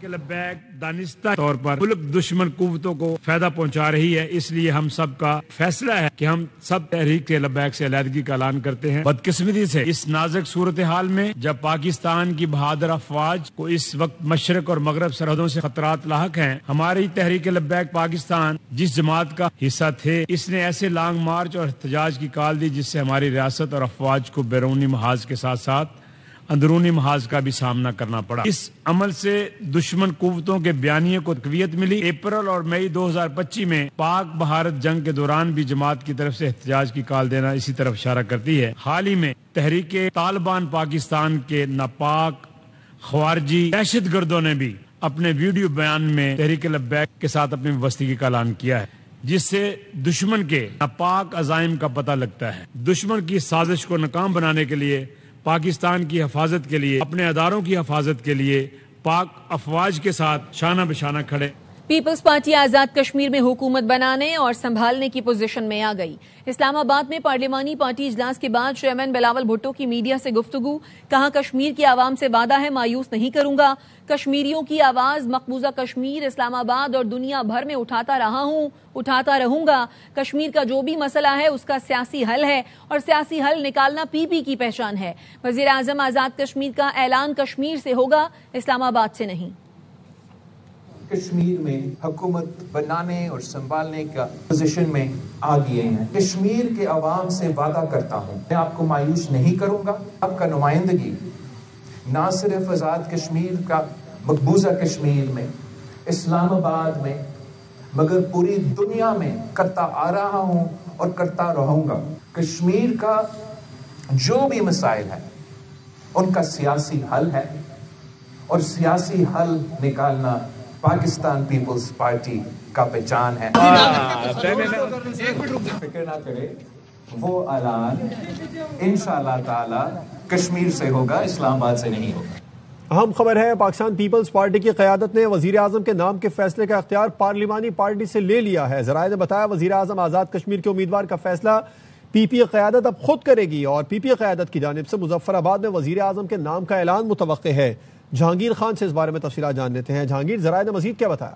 کہ لبیک دانستہ طور پر ملک دشمن قوتوں کو فائدہ پہنچا رہی ہے، اس لیے ہم سب کا فیصلہ ہے کہ ہم سب تحریک لبیک سے علیحدگی کا اعلان کرتے ہیں۔ بدقسمتی سے اس نازک صورتحال میں جب پاکستان کی بہادر افواج کو اس وقت مشرق اور مغرب سرحدوں سے خطرات لاحق ہیں، ہماری تحریک لبیک پاکستان جس جماعت کا حصہ تھے، اس نے ایسے لانگ مارچ اور احتجاج کی کال دی جس سے ہماری ریاست اور افواج کو بیرونی محاذ کے ساتھ ساتھ اندرونی محاذ کا بھی سامنا کرنا پڑا۔ اس عمل سے دشمن قوتوں کے بیانیے کو تقویت ملی۔ اپریل اور مئی 2025 میں پاک بھارت جنگ کے دوران بھی جماعت کی طرف سے احتجاج کی کال دینا اسی طرف اشارہ کرتی ہے۔ حال ہی میں تحریک طالبان پاکستان کے ناپاک خوارجی دہشت گردوں نے بھی اپنے ویڈیو بیان میں تحریک لبیک کے ساتھ اپنی وابستگی کا اعلان کیا ہے، جس سے دشمن کے ناپاک عزائم کا پتہ لگتا ہے۔ دشمن کی سازش کو ناکام بنانے کے لیے، پاکستان کی حفاظت کے لیے، اپنے اداروں کی حفاظت کے لیے پاک افواج کے ساتھ شانہ بشانہ کھڑے۔ پیپلز پارٹی آزاد کشمیر میں حکومت بنانے اور سنبھالنے کی پوزیشن میں آ گئی۔ اسلام آباد میں پارلیمانی پارٹی اجلاس کے بعد چیئرمین بلاول بھٹو کی میڈیا سے گفتگو، کہا کشمیر کی عوام سے وعدہ ہے مایوس نہیں کروں گا، کشمیریوں کی آواز مقبوضہ کشمیر، اسلام آباد اور دنیا بھر میں اٹھاتا رہا ہوں، اٹھاتا رہوں گا۔ کشمیر کا جو بھی مسئلہ ہے اس کا سیاسی حل ہے اور سیاسی حل نکالنا پی پی کی پہچان ہے۔ وزیر اعظم آزاد کشمیر کا اعلان کشمیر سے ہوگا، اسلام آباد سے نہیں۔ کشمیر میں حکومت بنانے اور سنبھالنے کا پوزیشن میں آ گئے ہیں۔ کشمیر کے عوام سے وعدہ کرتا ہوں میں آپ کو مایوس نہیں کروں گا۔ آپ کا نمائندگی نہ صرف آزاد کشمیر کا مقبوضہ کشمیر میں، اسلام آباد میں، مگر پوری دنیا میں کرتا آ رہا ہوں اور کرتا رہوں گا۔ کشمیر کا جو بھی مسائل ہے ان کا سیاسی حل ہے اور سیاسی حل نکالنا پاکستان پیپلز پارٹی کا پہچان ہے۔ فکر نہ کرے، وہ اعلان انشاءاللہ تعالی کشمیر سے ہوگا، اسلام آباد سے نہیں ہوگا۔ اہم خبر ہے، پاکستان پیپلز پارٹی کی قیادت نے وزیر اعظم کے نام کے فیصلے کا اختیار پارلیمانی پارٹی سے لے لیا ہے۔ ذرائع نے بتایا وزیر اعظم آزاد کشمیر کے امیدوار کا فیصلہ پی پی قیادت اب خود کرے گی اور پی پی قیادت کی جانب سے مظفر آباد میں وزیر اعظم کے نام کا اعلان متوقع ہے۔ جہانگیر خان سے اس بارے میں تفصیلات جان لیتے ہیں۔ جہانگیر، ذرائع نے مزید کیا بتایا؟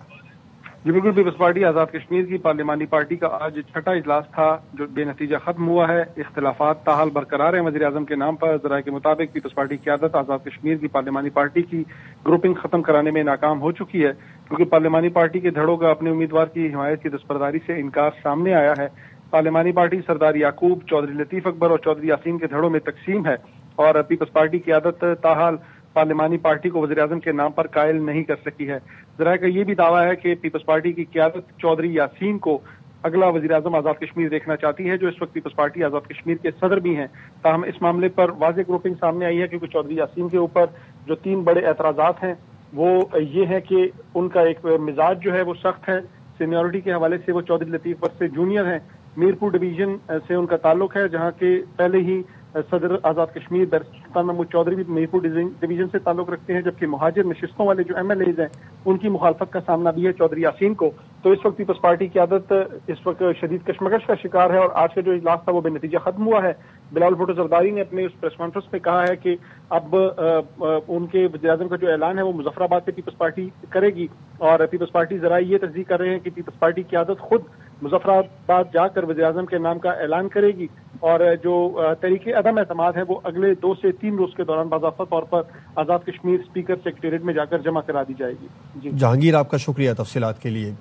جی بالکل، پیپلز پارٹی آزاد کشمیر کی پارلیمانی پارٹی کا آج چھٹا اجلاس تھا جو بے نتیجہ ختم ہوا ہے۔ اختلافات تاحال برقرار ہیں وزیر اعظم کے نام پر۔ ذرائع کے مطابق پیپلز پارٹی کی قیادت آزاد کشمیر کی پارلیمانی پارٹی کی گروپنگ ختم کرانے میں ناکام ہو چکی ہے، کیونکہ پارلیمانی پارٹی کے دھڑوں کا اپنے امیدوار کی حمایت کی دستبرداری سے انکار سامنے آیا ہے۔ پارلیمانی پارٹی سردار یعقوب، چودھری لطیف اکبر اور چودھری یاسین کے دھڑوں میں تقسیم ہے اور پیپلز پارٹی کی قیادت تاحال پارلیمانی پارٹی کو وزیر اعظم کے نام پر قائل نہیں کر سکی ہے۔ ذرائع کا یہ بھی دعویٰ ہے کہ پیپلز پارٹی کی قیادت چودھری یاسین کو اگلا وزیر اعظم آزاد کشمیر دیکھنا چاہتی ہے، جو اس وقت پیپلز پارٹی آزاد کشمیر کے صدر بھی ہیں۔ تاہم اس معاملے پر واضح گروپنگ سامنے آئی ہے، کیونکہ چودھری یاسین کے اوپر جو 3 بڑے اعتراضات ہیں وہ یہ ہے کہ ان کا ایک مزاج جو ہے وہ سخت ہے، سینیورٹی کے حوالے سے وہ چودھری لطیف اکبر سے جونیئر ہیں، میرپور ڈویژن سے ان کا تعلق ہے، جہاں کے پہلے ہی صدر آزاد کشمیر بیرسٹر سلطان محمود چودھری بھی میرپور ڈویژن سے تعلق رکھتے ہیں، جبکہ مہاجر نشستوں والے جو ایم ایل ایز ہیں ان کی مخالفت کا سامنا بھی ہے چودھری یاسین کو۔ تو اس وقت پیپلز پارٹی کی قیادت اس وقت شدید کشمکش کا شکار ہے اور آج کا جو اجلاس تھا وہ بے نتیجہ ختم ہوا ہے۔ بلاول بھٹو زرداری نے اپنے اس پریس کانفرنس میں کہا ہے کہ اب ان کے وزیر اعظم کا جو اعلان ہے وہ مظفر آباد سے پیپلز پارٹی کرے گی اور پیپلز پارٹی ذرائع یہ تصدیق کر رہے ہیں کہ پیپلز پارٹی کی قیادت خود مظفر آباد جا کر وزیر اعظم کے نام کا اعلان کرے گی اور جو تحریک عدم اعتماد ہے وہ اگلے 2 سے 3 روز کے دوران باضابطہ طور پر آزاد کشمیر اسپیکر سیکریٹریٹ میں جا کر جمع کرا دی جائے گی۔ جہانگیر، آپ کا شکریہ تفصیلات کے لیے۔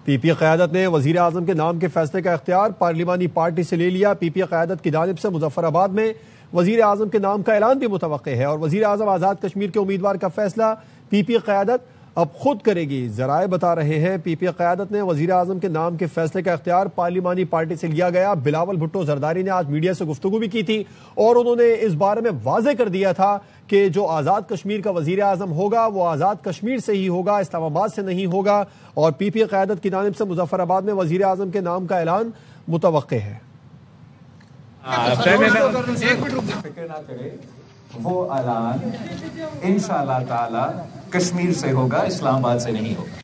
پی پی قیادت نے وزیر اعظم کے نام کے فیصلے کا اختیار پارلیمانی پارٹی سے لے لیا۔ پی پی قیادت کی جانب سے مظفر آباد میں وزیر اعظم کے نام کا اعلان بھی متوقع ہے اور وزیر اعظم آزاد کشمیر کے امیدوار کا فیصلہ پی پی قیادت اب خود کرے گی۔ ذرائع بتا رہے ہیں پی پی قیادت نے وزیر اعظم کے نام کے فیصلے کا اختیار پارلیمانی پارٹی سے لیا گیا۔ بلاول بھٹو زرداری نے آج میڈیا سے گفتگو بھی کی تھی اور انہوں نے اس بارے میں واضح کر دیا تھا کہ جو آزاد کشمیر کا وزیر اعظم ہوگا وہ آزاد کشمیر سے ہی ہوگا، اسلام آباد سے نہیں ہوگا اور پی پی قیادت کی جانب سے مظفر آباد میں وزیر اعظم کے نام کا اعلان متوقع ہے۔ فکر نہ کرے، وہ اعلان انشاءاللہ تعالی کشمیر سے ہوگا، اسلام آباد سے نہیں ہوگا۔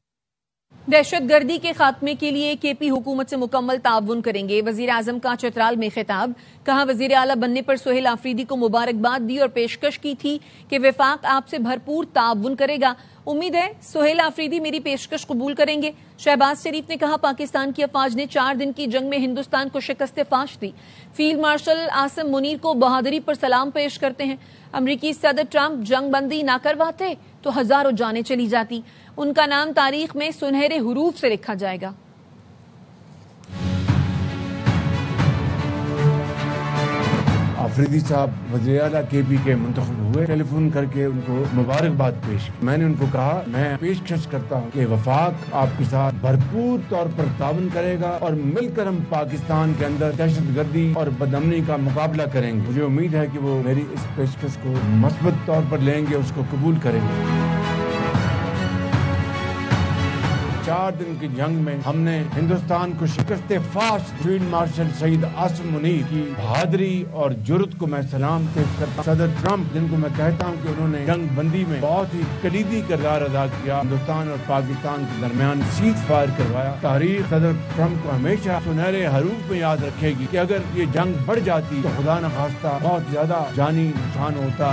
دہشت گردی کے خاتمے کے لیے کے پی حکومت سے مکمل تعاون کریں گے، وزیر اعظم کا چترال میں خطاب۔ کہا وزیر اعلیٰ بننے پر سہیل آفریدی کو مبارکباد دی اور پیشکش کی تھی کہ وفاق آپ سے بھرپور تعاون کرے گا۔ امید ہے سہیل آفریدی میری پیشکش قبول کریں گے۔ شہباز شریف نے کہا پاکستان کی افواج نے 4 دن کی جنگ میں ہندوستان کو شکست فاش دی۔ فیلڈ مارشل عاصم منیر کو بہادری پر سلام پیش کرتے ہیں۔ امریکی صدر ٹرمپ جنگ بندی نہ کرواتے تو ہزاروں جانیں چلی جاتی۔ ان کا نام تاریخ میں سنہرے حروف سے لکھا جائے گا۔ آفریدی صاحب وزیر اعلیٰ کے پی کے منتخب ہوئے، ٹیلی فون کر کے ان کو مبارکباد پیش کی۔ میں نے ان کو کہا میں پیشکش کرتا ہوں کہ وفاق آپ کے ساتھ بھرپور طور پر تعاون کرے گا اور مل کر ہم پاکستان کے اندر دہشت گردی اور بدامنی کا مقابلہ کریں گے۔ مجھے امید ہے کہ وہ میری اس پیشکش کو مثبت طور پر لیں گے، اس کو قبول کریں گے۔ 4 دن کی جنگ میں ہم نے ہندوستان کو شکست فاش۔ فیلڈ مارشل سعید عاصم منیر کی بہادری اور جرأت کو میں سلام پیش کرتا ہوں۔ صدر ٹرمپ جن کو میں کہتا ہوں کہ انہوں نے جنگ بندی میں بہت ہی کلیدی کردار ادا کیا، ہندوستان اور پاکستان کے درمیان سیز فائر کروایا۔ تاریخ صدر ٹرمپ کو ہمیشہ سنہرے حروف میں یاد رکھے گی کہ اگر یہ جنگ بڑھ جاتی تو خدا نخواستہ بہت زیادہ جانی نقصان ہوتا۔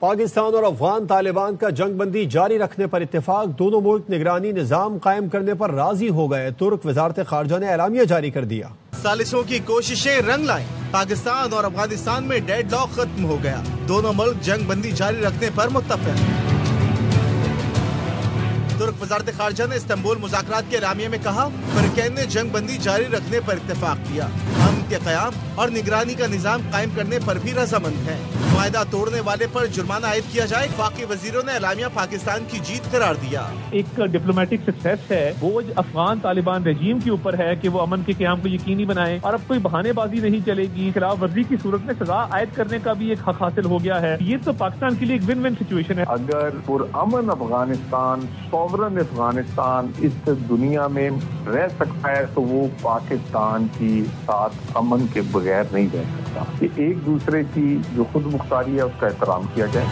پاکستان اور افغان طالبان کا جنگ بندی جاری رکھنے پر اتفاق، دونوں ملک نگرانی نظام قائم کرنے پر راضی ہو گئے۔ ترک وزارت خارجہ نے اعلامیہ جاری کر دیا۔ ثالثوں کی کوششیں رنگ لائیں، پاکستان اور افغانستان میں ڈیڈ لاک ختم ہو گیا، دونوں ملک جنگ بندی جاری رکھنے پر متفق۔ ترک وزارت خارجہ نے استنبول مذاکرات کے اعلامیہ میں کہا فریقین نے جنگ بندی جاری رکھنے پر اتفاق کیا، امن کے قیام اور نگرانی کا نظام قائم کرنے پر بھی رضامند ہیں۔ معاہدہ توڑنے والے پر جرمانہ عائد کیا جائے۔ وفاقی وزیروں نے اعلامیہ پاکستان کی جیت قرار دیا۔ ایک ڈپلومیٹک سکسیس ہے، بوجھ افغان طالبان رجیم کے اوپر ہے کہ وہ امن کے قیام کو یقینی بنائیں، اور اب کوئی بہانے بازی نہیں چلے گی۔ خلاف ورزی کی صورت میں سزا عائد کرنے کا بھی ایک حق حاصل ہو گیا ہے۔ یہ تو پاکستان کے لیے ایک ون ون سچویشن ہے۔ اگر پرامن افغانستان، سوورن افغانستان اس دنیا میں رہ سکتا ہے تو وہ پاکستان کی ساتھ امن کے بغیر نہیں رہ سکتا۔ کہ ایک دوسرے کی جو خود مختاری ہے اس کا احترام کیا جائے۔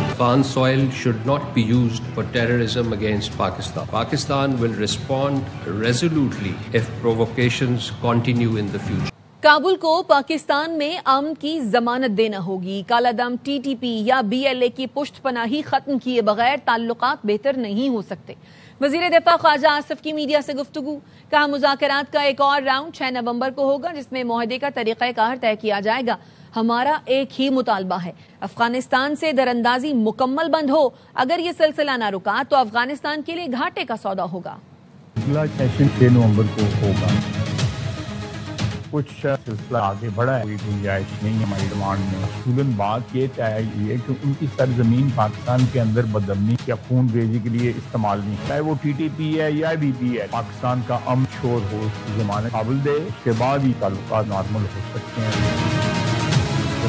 Afghan soil should not be used for terrorism against Pakistan. Pakistan will respond resolutely if provocations continue in the future. Kabul کو پاکستان میں امن کی ضمانت دینا ہوگی۔ کالا دم ٹی ٹی پی یا بی ایل اے کی پشت پناہی ختم کیے بغیر تعلقات بہتر نہیں ہو سکتے۔ وزیر دفاع خواجہ آصف کی میڈیا سے گفتگو، کہا مذاکرات کا ایک اور راؤنڈ 6 نومبر کو ہوگا جس میں معاہدے کا طریقہ کار طے کیا جائے گا۔ ہمارا ایک ہی مطالبہ ہے، افغانستان سے دراندازی مکمل بند ہو۔ اگر یہ سلسلہ نہ رکا تو افغانستان کے لیے گھاٹے کا سودا ہوگا۔ اگلا سیشن 6 نومبر کو ہوگا۔ کچھ سلسلہ آگے بڑھا ہے، کوئی گنجائش نہیں ہماری ڈیمانڈ میں۔ اصولاً بات یہ طے ہوئی ہے کہ ان کی سرزمین پاکستان کے اندر بدامنی یا خون ریزی کے لیے استعمال نہیں، چاہے وہ ٹی ٹی پی ہے یا بی پی ہے۔ پاکستان کا امن شور ہو، اس کی ضمانت قابل دے، اس کے بعد ہی تعلقات نارمل ہو سکتے ہیں۔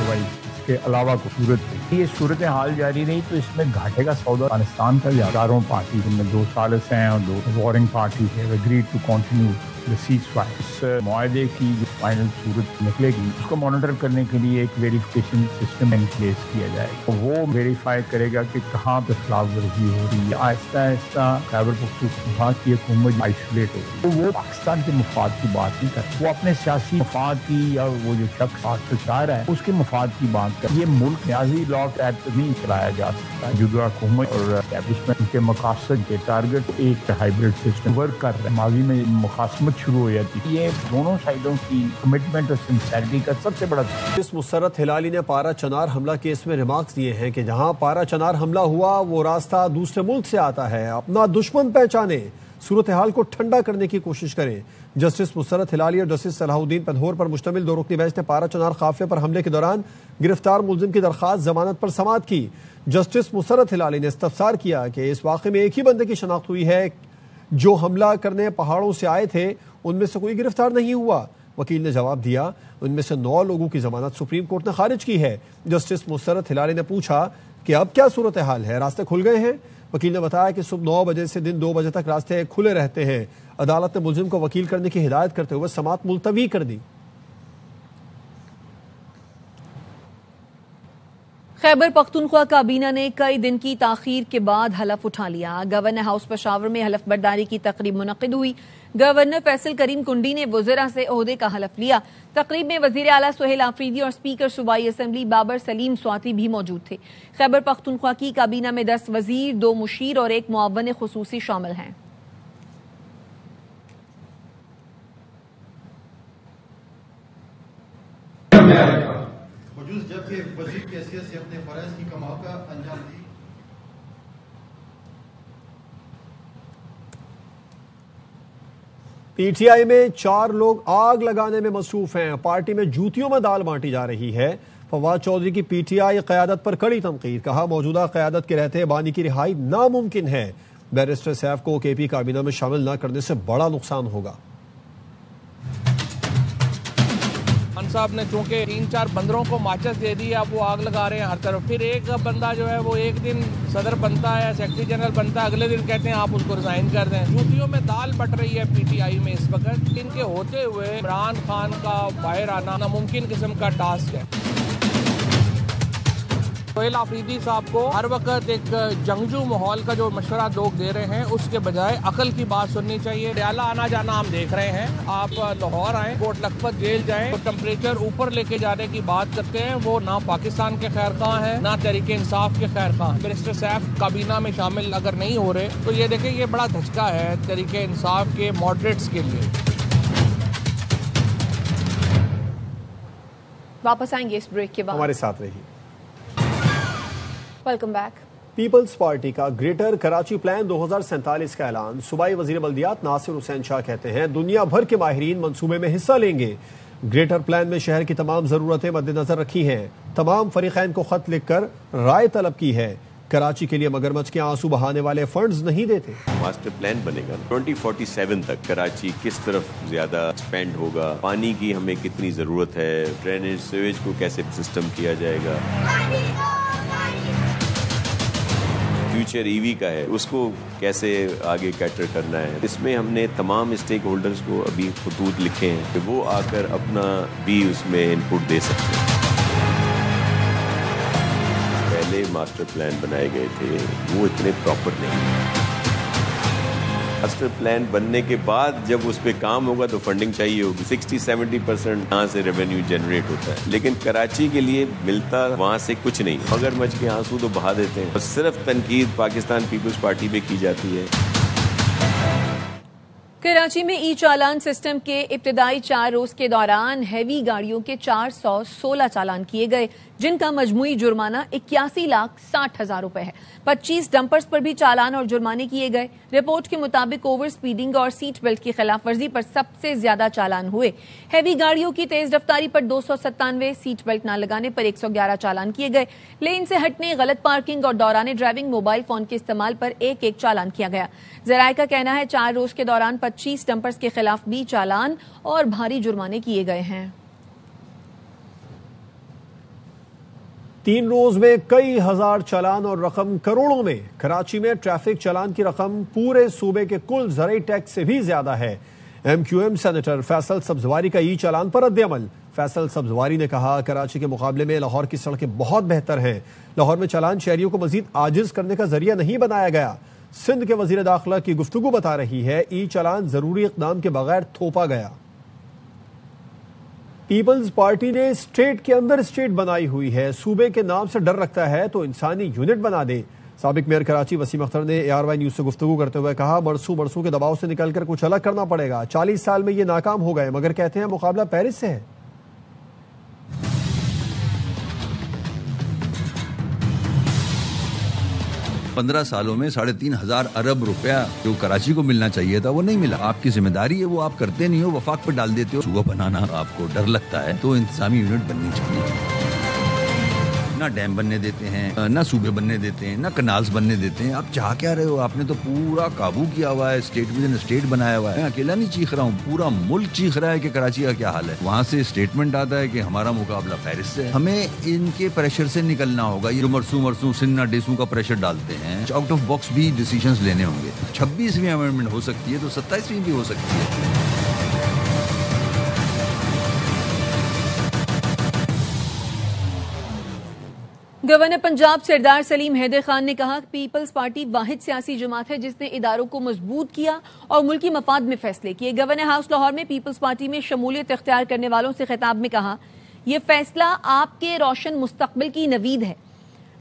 اس کے علاوہ کو صورت یہ صورتحال جاری رہی تو اس میں گھاٹے کا سودا افغانستان کا چاروں پارٹی جن میں 2 ثالث ہیں اور 2 وارنگ پارٹی ہے، agreed to continue the ceasefire۔ اس معاہدے کی جو فائنل صورت نکلے گی اس کو مانیٹر کرنے کے لیے ایک ویریفیکیشن سسٹم ان پلیس کیا جائے گا، وہ ویریفائی کرے گا کہ کہاں پہ خلاف ورزی ہو رہی ہے۔ آہستہ آہستہ خیبر پختونخوا کی حکومت آئسولیٹ ہو گئی، تو وہ پاکستان کے مفاد کی بات نہیں کرتا، وہ اپنے سیاسی مفاد کی یا وہ جو شخص آج چاہ رہا ہے اس کے مفاد کی بات کر۔ یہ ملک نیازی لا کے تحت نہیں چلایا جا سکتا۔ موجودہ حکومت اور اسٹیبلشمنٹ کے مقاصد کے ٹارگٹ ایک ہائبرڈ سسٹم ورک کر رہا ہے۔ ماضی میں مخاصمت شروع ہو جاتی، یہ دونوں سائڈوں کی کمٹمنٹ اور سنسیئرٹی کا سب سے بڑا۔ جسٹس مسرت ہلالی نے پارا چنار حملہ کیس میں ریمارکس دیے ہیں کہ جہاں پارا چنار حملہ ہوا وہ راستہ دوسرے ملک سے آتا ہے، اپنا دشمن پہچانے، صورتحال کو ٹھنڈا کرنے کی کوشش کریں۔ جسٹس مسرت ہلالی اور جسٹس صلاح الدین پدھور پر مشتمل 2 رکنی بینچ نے پارا چنار قافلے پر حملے کے دوران گرفتار ملزم کی درخواست ضمانت پر سماعت کی۔ جسٹس مسرت ہلالی نے استفسار کیا کہ اس واقعے میں ایک ہی بندے کی شناخت ہوئی ہے، جو حملہ کرنے پہاڑوں سے آئے تھے ان میں سے کوئی گرفتار نہیں ہوا۔ وکیل نے جواب دیا ان میں سے 9 لوگوں کی ضمانت سپریم کورٹ نے خارج کی ہے۔ جسٹس مسرت ہلالی نے پوچھا کہ اب کیا صورتحال ہے، راستے کھل گئے ہیں؟ وکیل نے بتایا کہ صبح 9 بجے سے دن 2 بجے تک راستے کھلے رہتے ہیں۔ عدالت نے ملزم کو وکیل کرنے کی ہدایت کرتے ہوئے سماعت ملتوی کر دی۔ خیبر پختونخوا کابینہ نے کئی دن کی تاخیر کے بعد حلف اٹھا لیا۔ گورنر ہاؤس پشاور میں حلف برداری کی تقریب منعقد ہوئی۔ گورنر فیصل کریم کنڈی نے وزراء سے عہدے کا حلف لیا۔ تقریب میں وزیر اعلیٰ سہیل آفریدی اور اسپیکر صوبائی اسمبلی بابر سلیم سواتی بھی موجود تھے۔ خیبر پختونخوا کی کابینہ میں 10 وزیر، 2 مشیر اور 1 معاون خصوصی شامل ہیں۔ جبکہ وزیر کی حیثیت سے اپنے فرائض کی کماؤ کا انجام دی۔ پی ٹی آئی میں 4 لوگ آگ لگانے میں مصروف ہیں۔ پارٹی میں جوتیوں میں دال بانٹی جا رہی ہے۔ فواد چودھری کی پی ٹی آئی قیادت پر کڑی تنقید، کہا موجودہ قیادت کے رہتے بانی کی رہائی ناممکن ہے۔ بیرسٹر سیف کو کے پی کابینہ میں شامل نہ کرنے سے بڑا نقصان ہوگا۔ خان صاحب نے چونکہ 3-4 بندروں کو ماچس دے دی، اب وہ آگ لگا رہے ہیں ہر طرف۔ پھر ایک بندہ جو ہے وہ ایک دن صدر بنتا ہے، سیکرٹری جنرل بنتا ہے، اگلے دن کہتے ہیں آپ اس کو ریزائن کر دیں۔ جوتیوں میں دال بٹ رہی ہے پی ٹی آئی میں اس وقت۔ ان کے ہوتے ہوئے عمران خان کا باہر آنا ناممکن قسم کا ٹاسک ہے۔ سہیل آفریدی صاحب کو ہر وقت ایک جنگجو ماحول کا جو مشورہ لوگ دے رہے ہیں، اس کے بجائے عقل کی بات سننی چاہیے۔ ریالہ آنا جانا ہم دیکھ رہے ہیں، آپ لاہور آئیں، کوٹ لکھپت جیل جائیں، ٹمپریچر اوپر لے کے جانے کی بات کرتے ہیں، وہ نہ پاکستان کے خیر خواہ ہیں نہ تحریک انصاف کے خیر خواہ ہیں۔ بیرسٹر سیف کابینہ میں شامل اگر نہیں ہو رہے تو یہ دیکھیں یہ بڑا دھچکا ہے تحریک انصاف کے ماڈریٹس کے لیے۔ واپس آئیں گے اس بریک کے بعد، ہمارے ساتھ رہیے۔ Welcome back. پیپلز پارٹی کا گریٹر کراچی پلان 2047 کا اعلان۔ صوبائی وزیر بلدیات ناصر حسین شاہ کہتے ہیں دنیا بھر کے ماہرین منصوبے میں حصہ لیں گے۔ گریٹر پلان میں شہر کی تمام ضرورتیں مد نظر رکھی ہیں۔ تمام فریقین کو خط لکھ کر رائے طلب کی ہے۔ کراچی کے لیے مگرمچھ کے آنسو بہانے والے فنڈز نہیں دیتے۔ ماسٹر پلان بنے گا 2047 تک کراچی کس طرف زیادہ ایکسپینڈ ہوگا، پانی کی ہمیں کتنی ضرورت ہے، ڈرینیج سیویج کو کیسے سسٹم کیا جائے گا، فیوچر ای وی کا ہے اس کو کیسے آگے کیٹر کرنا ہے۔ اس میں ہم نے تمام اسٹیک ہولڈرز کو ابھی خطوط لکھے ہیں کہ وہ آ کر اپنا بھی اس میں انپٹ دے سکتے ہیں۔ پہلے ماسٹر پلان بنائے گئے تھے وہ اتنے پراپر نہیں۔ ماسٹر پلان بننے کے بعد جب اس پہ کام ہوگا تو فنڈنگ چاہیے ہوگی۔ 60-70% یہاں سے ریونیو جنریٹ ہوتا ہے، لیکن کراچی کے لیے ملتا وہاں سے کچھ نہیں۔ مگرمچھ کے آنسو تو بہا دیتے ہیں، صرف تنقید پاکستان پیپلز پارٹی پہ کی جاتی ہے۔ کراچی میں ای چالان سسٹم کے ابتدائی 4 روز کے دوران ہیوی گاڑیوں کے 416 چالان کیے گئے، جن کا مجموعی جرمانہ 81,60,000 روپے ہے۔ 25 ڈمپرز پر بھی چالان اور جرمانے کیے گئے۔ رپورٹ کے مطابق اوور سپیڈنگ اور سیٹ بیلٹ کی خلاف ورزی پر سب سے زیادہ چالان ہوئے۔ ہیوی گاڑیوں کی تیز رفتاری پر 297، سیٹ بیلٹ نہ لگانے پر 111 چالان کیے گئے۔ لین سے ہٹنے، غلط پارکنگ اور دوران ڈرائیونگ موبائل فون کے استعمال پر 1 چالان کیا گیا۔ ذرائع کا کہنا ہے 4 روز کے دوران 25 ڈمپرز کے خلاف بھی چالان اور بھاری جرمانے کیے گئے ہیں۔ 3 روز میں کئی ہزار چالان اور رقم کروڑوں میں۔ کراچی میں ٹریفک چالان کی رقم پورے صوبے کے کل زرعی ٹیکس سے بھی زیادہ ہے۔ M Q M senator Faisal Sabzwari کا ای چالان پر رد عمل۔ فیصل سبزواری نے کہا کراچی کے مقابلے میں لاہور کی سڑکیں بہت بہتر ہیں۔ لاہور میں چالان شہریوں کو مزید عاجز کرنے کا ذریعہ نہیں بنایا گیا۔ سندھ کے وزیر داخلہ کی گفتگو بتا رہی ہے ای چالان ضروری اقدام کے بغیر تھوپا گیا۔ پیپلز پارٹی نے اسٹیٹ کے اندر اسٹیٹ بنائی ہوئی ہے۔ صوبے کے نام سے ڈر رکھتا ہے تو انسانی یونٹ بنا دے۔ سابق میئر کراچی وسیم اختر نے اے آر وائی نیوز سے گفتگو کرتے ہوئے کہا برسوں کے دباؤ سے نکل کر کچھ الگ کرنا پڑے گا۔ 40 سال میں یہ ناکام ہو گئے، مگر کہتے ہیں مقابلہ پیرس سے ہے۔ پندرہ سالوں میں 3,500 ارب روپیہ جو کراچی کو ملنا چاہیے تھا وہ نہیں ملا۔ آپ کی ذمہ داری ہے، وہ آپ کرتے نہیں ہو، وفاق پہ ڈال دیتے ہو۔ صوبہ بنانا آپ کو ڈر لگتا ہے تو انتظامی یونٹ بننی چاہیے۔ نہ ڈیم بننے دیتے ہیں، نہ صوبے بننے دیتے ہیں، نہ کنالز بننے دیتے ہیں۔ آپ چاہ کیا رہے ہو؟ آپ نے تو پورا قابو کیا ہوا ہے، اسٹیٹ ود ان اسٹیٹ بنایا ہوا ہے۔ میں اکیلا نہیں چیخ رہا ہوں، پورا ملک چیخ رہا ہے کہ کراچی کا کیا حال ہے۔ وہاں سے اسٹیٹمنٹ آتا ہے کہ ہمارا مقابلہ پیرس سے ہے۔ ہمیں ان کے پریشر سے نکلنا ہوگا۔ یہ جو مرسوں سننا ڈیسوں کا پریشر ڈالتے ہیں، آؤٹ آف باکس بھی ڈیسیژنز لینے ہوں گے۔ 26ویں امینڈمنٹ ہو سکتی ہے تو 27ویں بھی ہو سکتی ہے۔ گورنر پنجاب سردار سلیم حیدر خان نے کہا کہ پیپلز پارٹی واحد سیاسی جماعت ہے جس نے اداروں کو مضبوط کیا اور ملکی مفاد میں فیصلے کیے. گورنر ہاؤس لاہور میں پیپلز پارٹی میں شمولیت اختیار کرنے والوں سے خطاب میں کہا یہ فیصلہ آپ کے روشن مستقبل کی نوید ہے.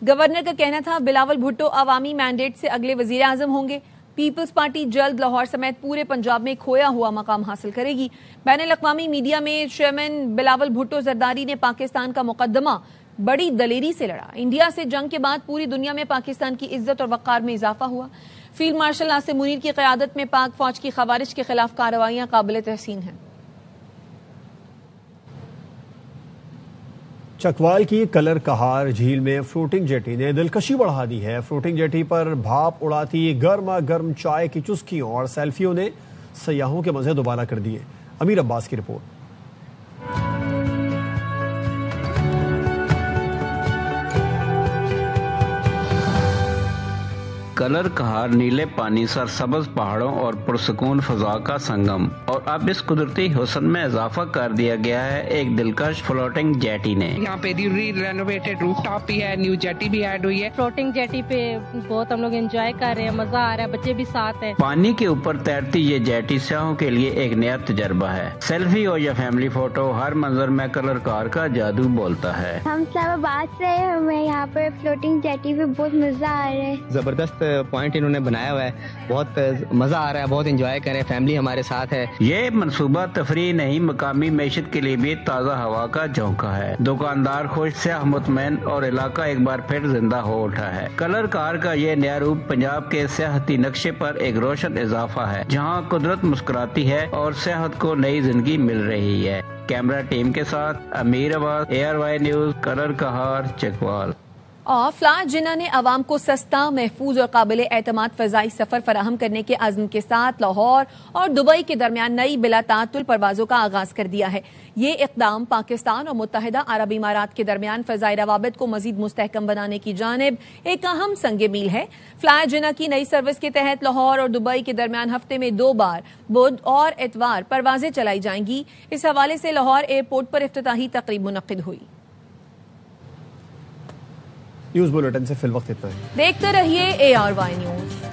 گورنر کا کہنا تھا بلاول بھٹو عوامی مینڈیٹ سے اگلے وزیر اعظم ہوں گے. پیپلز پارٹی جلد لاہور سمیت پورے پنجاب میں کھویا ہوا مقام حاصل کرے گی. بین الاقوامی میڈیا میں چیئرمین بلاول بھٹو زرداری نے پاکستان کا مقدمہ بڑی دلیری سے لڑا. انڈیا سے جنگ کے بعد پوری دنیا میں پاکستان کی عزت اور وقار میں اضافہ ہوا. فیلڈ مارشل ناصر منیر کی قیادت میں پاک فوج کی خوارج کے خلاف کارروائیاں قابل تحسین ہیں. چکوال کی کلر کہار جھیل میں فلوٹنگ جیٹی نے دلکشی بڑھا دی ہے. فلوٹنگ جیٹی پر بھاپ اڑاتی گرما گرم چائے کی چسکیوں اور سیلفیوں نے سیاحوں کے مزے دوبارہ کر دیے. امیر عباس کی رپورٹ. کلر کہار نیلے پانی، سرسبز پہاڑوں اور پرسکون فضا کا سنگم، اور اب اس قدرتی حسن میں اضافہ کر دیا گیا ہے ایک دلکش فلوٹنگ جیٹی نے. یہاں پہ ری رینوویٹڈ روف ٹاپ بھی ہے، نیو جیٹی بھی ایڈ ہوئی ہے. فلوٹنگ جیٹی پہ بہت ہم لوگ انجوائے کر رہے ہیں، مزہ آ رہا ہے، بچے بھی ساتھ ہیں. پانی کے اوپر تیرتی یہ جیٹی سیاحوں کے لیے ایک نیا تجربہ ہے. سیلفی ہو یا فیملی فوٹو، ہر منظر میں کلر کہار کا جادو بولتا ہے. ہم اسلام آباد سے، ہمیں یہاں پر فلوٹنگ جیٹی پہ بہت مزہ آ رہا ہے. زبردست پوائنٹ انہوں نے بنایا ہوا ہے، بہت مزہ آ رہا ہے، بہت انجوائے کر رہے ہیں، فیملی ہمارے ساتھ ہے. یہ منصوبہ تفریح نہیں، مقامی معیشت کے لیے بھی تازہ ہوا کا جھونکا ہے. دکاندار خوش، سیاح مطمئن اور علاقہ ایک بار پھر زندہ ہو اٹھا ہے. کلر کہار کا یہ نیا روپ پنجاب کے سیاحتی نقشے پر ایک روشن اضافہ ہے جہاں قدرت مسکراتی ہے اور سیاحت کو نئی زندگی مل رہی ہے. کیمرہ ٹیم کے ساتھ امیر عباس، ARY نیوز، کلر کہار، چکوال. اور فلاح جناح نے عوام کو سستا، محفوظ اور قابل اعتماد فضائی سفر فراہم کرنے کے عزم کے ساتھ لاہور اور دبئی کے درمیان نئی بلا تعطل پروازوں کا آغاز کر دیا ہے. یہ اقدام پاکستان اور متحدہ عرب امارات کے درمیان فضائی روابط کو مزید مستحکم بنانے کی جانب ایک اہم سنگ میل ہے. فلاح جناح کی نئی سروس کے تحت لاہور اور دبئی کے درمیان ہفتے میں 2 بار بدھ اور اتوار پروازیں چلائی جائیں گی. اس حوالے سے لاہور ایئرپورٹ پر افتتاحی تقریب منعقد ہوئی. نیوز بلیٹن سے فی الوقت اتنا ہی. دیکھتے رہیے ARY نیوز.